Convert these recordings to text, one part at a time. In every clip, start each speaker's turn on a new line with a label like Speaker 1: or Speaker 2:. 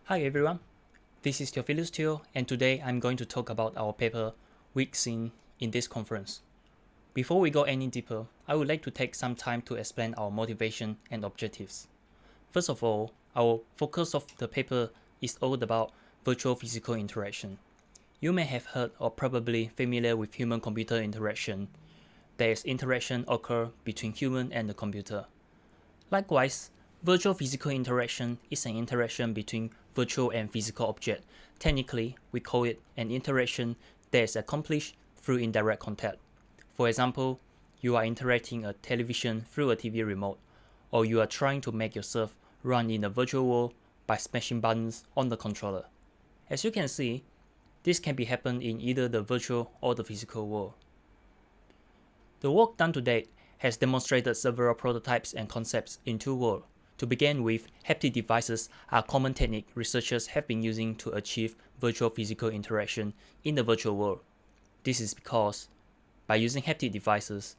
Speaker 1: Hi everyone, this is Theophilus and today I'm going to talk about our paper WeightSync in this conference. Before we go any deeper, I would like to take some time to explain our motivation and objectives. First of all, our focus of the paper is all about virtual physical interaction. You may have heard or probably familiar with human-computer interaction. There is interaction occur between human and the computer. Likewise, virtual physical interaction is an interaction between virtual and physical object. Technically, we call it an interaction that is accomplished through indirect contact. For example, you are interacting a television through a TV remote, or you are trying to make yourself run in a virtual world by smashing buttons on the controller. As you can see, this can be happen in either the virtual or the physical world. The work done to date has demonstrated several prototypes and concepts in two worlds. To begin with, haptic devices are a common technique researchers have been using to achieve virtual physical interaction in the virtual world. This is because, by using haptic devices,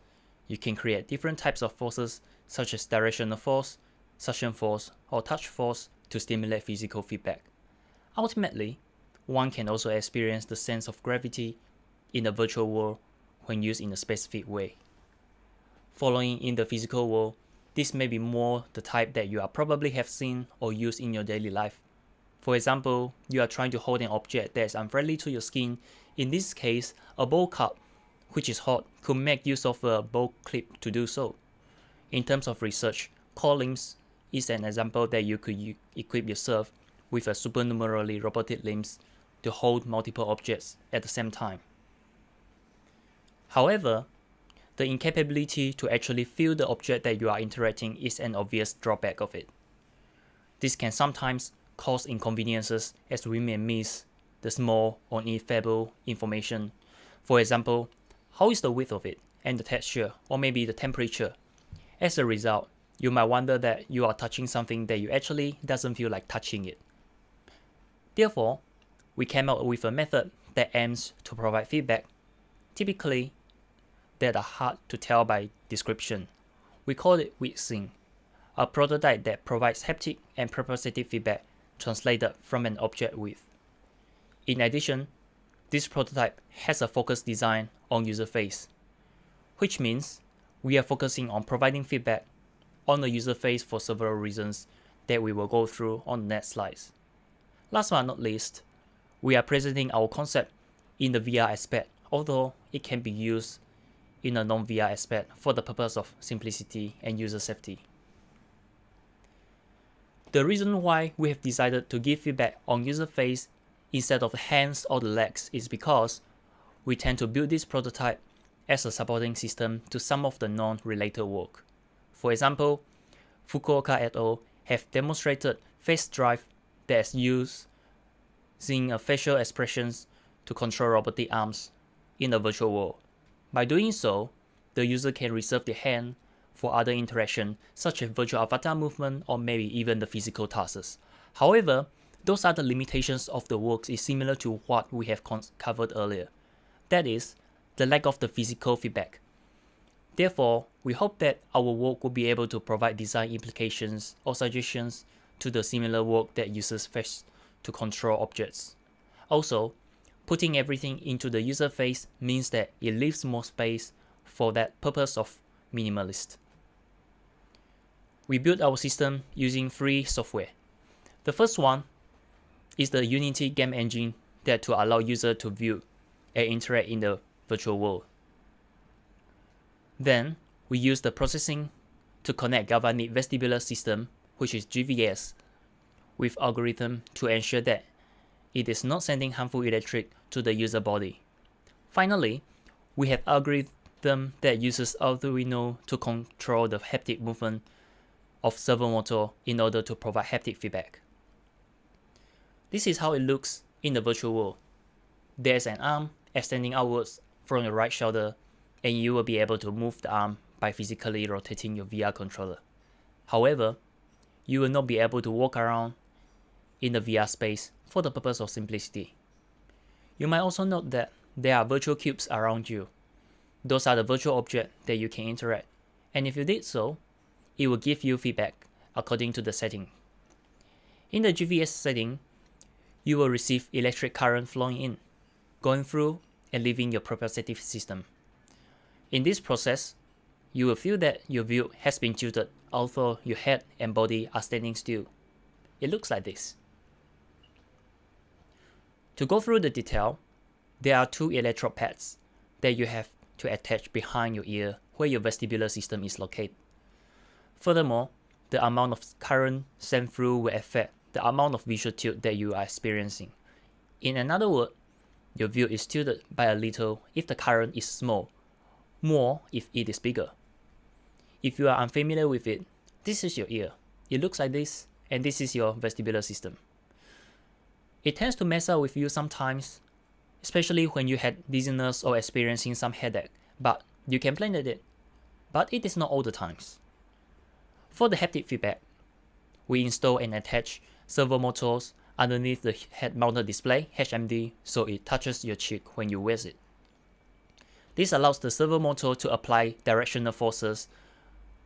Speaker 1: you can create different types of forces such as directional force, suction force, or touch force to stimulate physical feedback. Ultimately, one can also experience the sense of gravity in the virtual world when used in a specific way. Following in the physical world, this may be more the type that you probably have seen or used in your daily life. For example, you are trying to hold an object that is unfriendly to your skin. In this case, a bowl cup, which is hot, could make use of a bowl clip to do so. In terms of research, core limbs is an example that you could equip yourself with a supernumerary robotic limbs to hold multiple objects at the same time. However, the incapability to actually feel the object that you are interacting is an obvious drawback of it. This can sometimes cause inconveniences as we may miss the small or ineffable information. For example, how is the width of it and the texture or maybe the temperature? As a result, you might wonder that you are touching something that you actually doesn't feel like touching it. Therefore, we came up with a method that aims to provide feedback, typically that are hard to tell by description. We call it WeightSync, a prototype that provides haptic and proprioceptive feedback translated from an object width. In addition, this prototype has a focused design on user face, which means we are focusing on providing feedback on the user face for several reasons that we will go through on the next slides. Last but not least, we are presenting our concept in the VR aspect, although it can be used in a non-VR aspect for the purpose of simplicity and user safety. The reason why we have decided to give feedback on user face instead of the hands or the legs is because we tend to build this prototype as a supporting system to some of the non-related work. For example, Fukuoka et al. Have demonstrated face drive that is used using facial expressions to control robotic arms in the virtual world. By doing so, the user can reserve the hand for other interaction such as virtual avatar movement or maybe even the physical tasks. However, those are the limitations of the work is similar to what we have covered earlier. That is, the lack of the physical feedback. Therefore, we hope that our work will be able to provide design implications or suggestions to the similar work that uses face to control objects. Also, putting everything into the user face means that it leaves more space for that purpose of minimalist. We built our system using free software. The first one is the Unity game engine that to allow user to view and interact in the virtual world. Then, we use the processing to connect galvanic vestibular system, which is GVS, with algorithm to ensure that it is not sending harmful electric to the user body. Finally, we have algorithm that uses Arduino to control the haptic movement of servo motor in order to provide haptic feedback. This is how it looks in the virtual world. There's an arm extending outwards from your right shoulder, and you will be able to move the arm by physically rotating your VR controller. However, you will not be able to walk around in the VR space for the purpose of simplicity. You might also note that there are virtual cubes around you. Those are the virtual objects that you can interact, and if you did so, it will give you feedback according to the setting. In the GVS setting, you will receive electric current flowing in, going through and leaving your proprioceptive system. In this process, you will feel that your view has been tilted, although your head and body are standing still. It looks like this. To go through the detail, there are 2 electrode pads that you have to attach behind your ear where your vestibular system is located. Furthermore, the amount of current sent through will affect the amount of visual tilt that you are experiencing. In another word, your view is tilted by a little if the current is small, more if it is bigger. If you are unfamiliar with it, this is your ear. It looks like this, and this is your vestibular system. It tends to mess up with you sometimes, especially when you had dizziness or experiencing some headache, but you can plan it. But it is not all the times. For the haptic feedback, we install and attach servo motors underneath the head-mounted display (HMD) so it touches your cheek when you wear it. This allows the servo motor to apply directional forces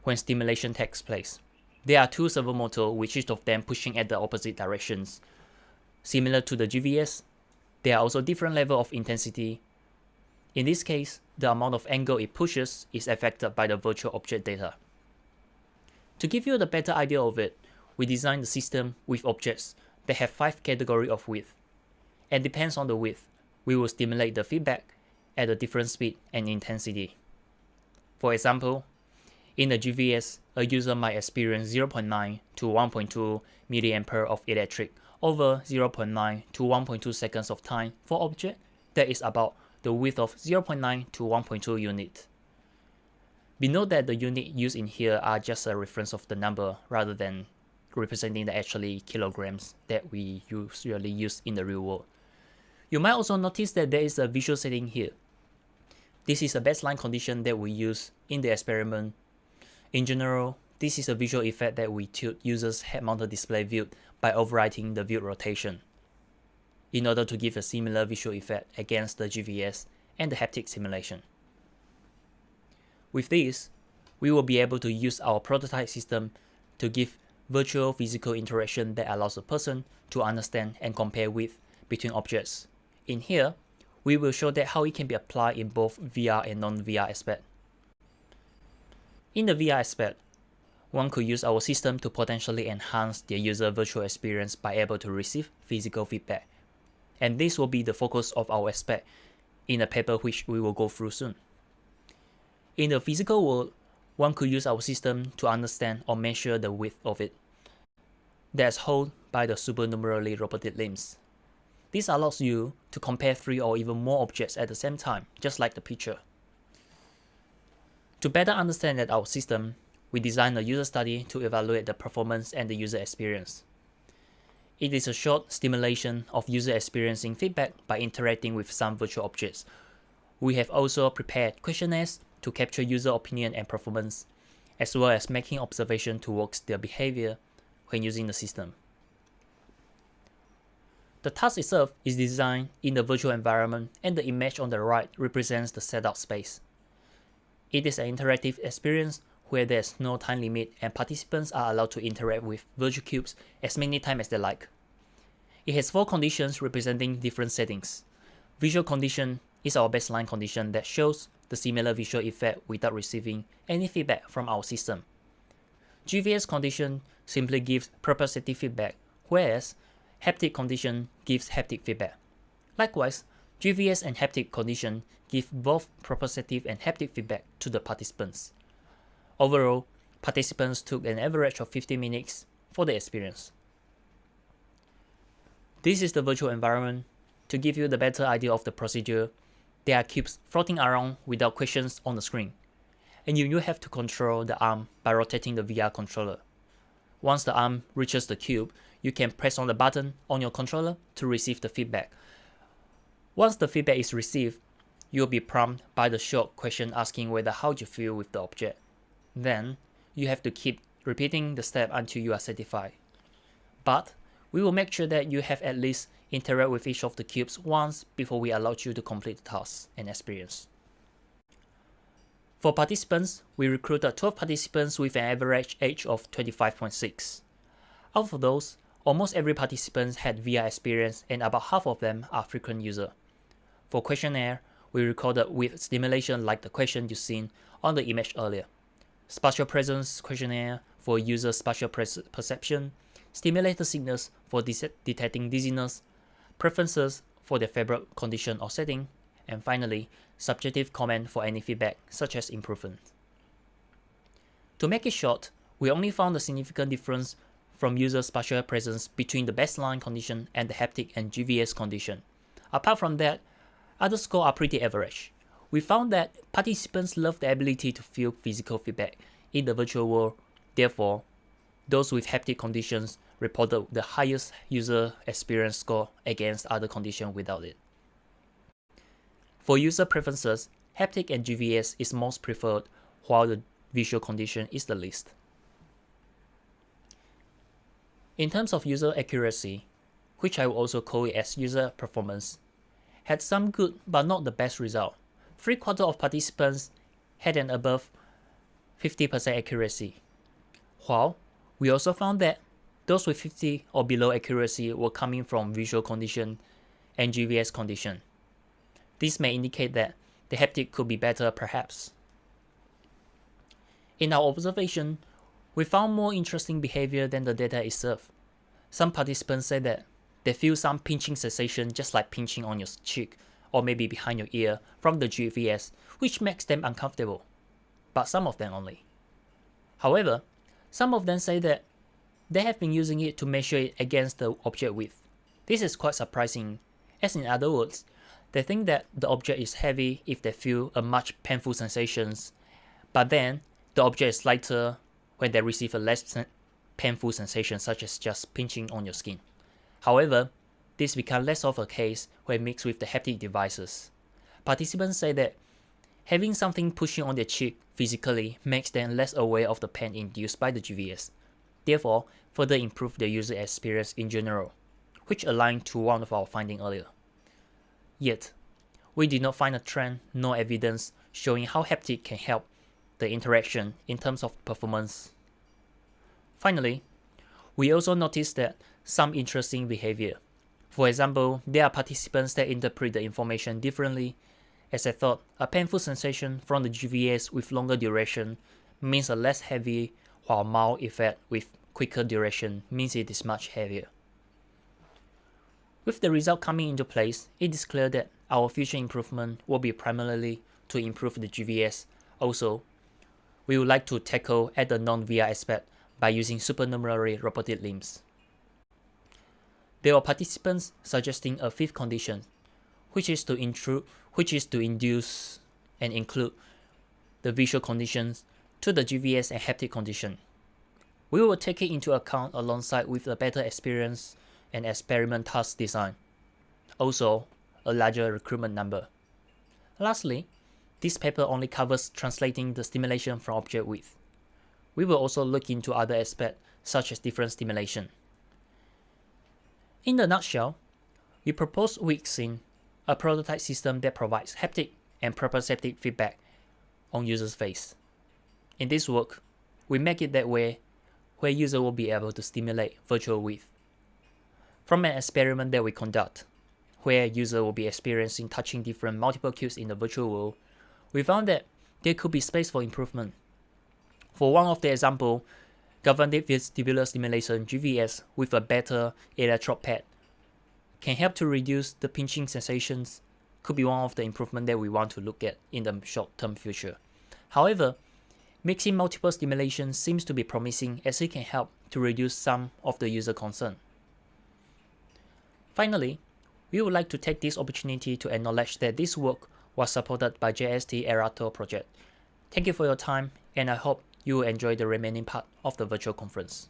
Speaker 1: when stimulation takes place. There are 2 servo motors with each of them pushing at the opposite directions. Similar to the GVS, there are also different levels of intensity. In this case, the amount of angle it pushes is affected by the virtual object data. To give you a better idea of it, we designed the system with objects that have 5 categories of width. And depends on the width, we will stimulate the feedback at a different speed and intensity. For example, in the GVS, a user might experience 0.9 to 1.2 mA of electric over 0.9 to 1.2 seconds of time for object that is about the width of 0.9 to 1.2 unit. We note that the unit used in here are just a reference of the number rather than representing the actually kilograms that we usually use in the real world. You might also notice that there is a visual setting here. This is a baseline condition that we use in the experiment. In general, this is a visual effect that we tilt users' head-mounted display view by overwriting the view rotation, in order to give a similar visual effect against the GVS and the haptic simulation. With this, we will be able to use our prototype system to give virtual physical interaction that allows a person to understand and compare width between objects. In here, we will show that how it can be applied in both VR and non-VR aspect. In the VR aspect, one could use our system to potentially enhance their user virtual experience by able to receive physical feedback. And this will be the focus of our aspect in a paper which we will go through soon. In the physical world, one could use our system to understand or measure the width of it that's held by the supernumerary robotic limbs. This allows you to compare 3 or even more objects at the same time, just like the picture. To better understand our system, we designed a user study to evaluate the performance and the user experience. It is a short stimulation of user experiencing feedback by interacting with some virtual objects. We have also prepared questionnaires to capture user opinion and performance, as well as making observation towards their behavior when using the system. The task itself is designed in the virtual environment, and the image on the right represents the setup space. It is an interactive experience where there is no time limit and participants are allowed to interact with virtual cubes as many times as they like. It has 4 conditions representing different settings. Visual condition is our baseline condition that shows the similar visual effect without receiving any feedback from our system. GVS condition simply gives proprioceptive feedback, whereas haptic condition gives haptic feedback. Likewise, GVS and haptic condition give both proprioceptive and haptic feedback to the participants. Overall, participants took an average of 50 minutes for the experience. This is the virtual environment. To give you the better idea of the procedure, there are cubes floating around without questions on the screen, and you have to control the arm by rotating the VR controller. Once the arm reaches the cube, you can press on the button on your controller to receive the feedback. Once the feedback is received, you'll be prompted by the short question asking whether how you feel with the object. Then, you have to keep repeating the step until you are satisfied. But, we will make sure that you have at least interact with each of the cubes once before we allow you to complete the task and experience. For participants, we recruited 12 participants with an average age of 25.6. Out of those, Almost every participant had VR experience and about half of them are frequent users. For questionnaire, we recorded with stimulation like the question you seen on the image earlier. Spatial presence questionnaire for user spatial perception, stimulated signals for detecting dizziness, preferences for their favorite condition or setting, and finally, subjective comment for any feedback such as improvement. To make it short, we only found a significant difference from user spatial presence between the baseline condition and the haptic and GVS condition. Apart from that, other scores are pretty average. We found that participants love the ability to feel physical feedback in the virtual world. Therefore, those with haptic conditions reported the highest user experience score against other conditions without it. For user preferences, haptic and GVS is most preferred, while the visual condition is the least. In terms of user accuracy, which I will also call it as user performance, had some good but not the best result. 3/4 of participants had an above 50% accuracy, while we also found that those with 50 or below accuracy were coming from visual condition and GVS condition. This may indicate that the haptic could be better perhaps. In our observation, we found more interesting behavior than the data itself. Some participants said that they feel some pinching sensation just like pinching on your cheek or maybe behind your ear from the GVS, which makes them uncomfortable, but some of them only. However, some of them say that they have been using it to measure it against the object width. This is quite surprising, as in other words, they think that the object is heavy if they feel a much painful sensations, but then the object is lighter when they receive a less painful sensation such as just pinching on your skin. However, this becomes less of a case when mixed with the haptic devices. Participants say that having something pushing on their cheek physically makes them less aware of the pain induced by the GVS, therefore further improve their user experience in general, which aligned to one of our findings earlier. Yet, we did not find a trend nor evidence showing how haptic can help the interaction in terms of performance. Finally, we also noticed that some interesting behavior. For example, there are participants that interpret the information differently, as I thought a painful sensation from the GVS with longer duration means a less heavy, while mild effect with quicker duration means it is much heavier. With the result coming into place, it is clear that our future improvement will be primarily to improve the GVS. Also, we would like to tackle at the non-VR aspect by using supernumerary robotic limbs. There were participants suggesting a fifth condition, which is to induce and include the visual conditions to the GVS and haptic condition. We will take it into account alongside with a better experience and experiment task design. Also, a larger recruitment number. Lastly, this paper only covers translating the stimulation from object width. We will also look into other aspects such as different stimulation. In a nutshell, we propose WeightSync, a prototype system that provides haptic and proprioceptive feedback on user's face. In this work, we make it that way where user will be able to stimulate virtual width. From an experiment that we conduct, where user will be experiencing touching different multiple cubes in the virtual world, we found that there could be space for improvement. For one of the example, governed vestibular stimulation GVS with a better electrode pad can help to reduce the pinching sensations, could be one of the improvements that we want to look at in the short-term future. However, mixing multiple stimulations seems to be promising as it can help to reduce some of the user concern. Finally, we would like to take this opportunity to acknowledge that this work was supported by JST Erato project. Thank you for your time, and I hope you will enjoy the remaining part of the virtual conference.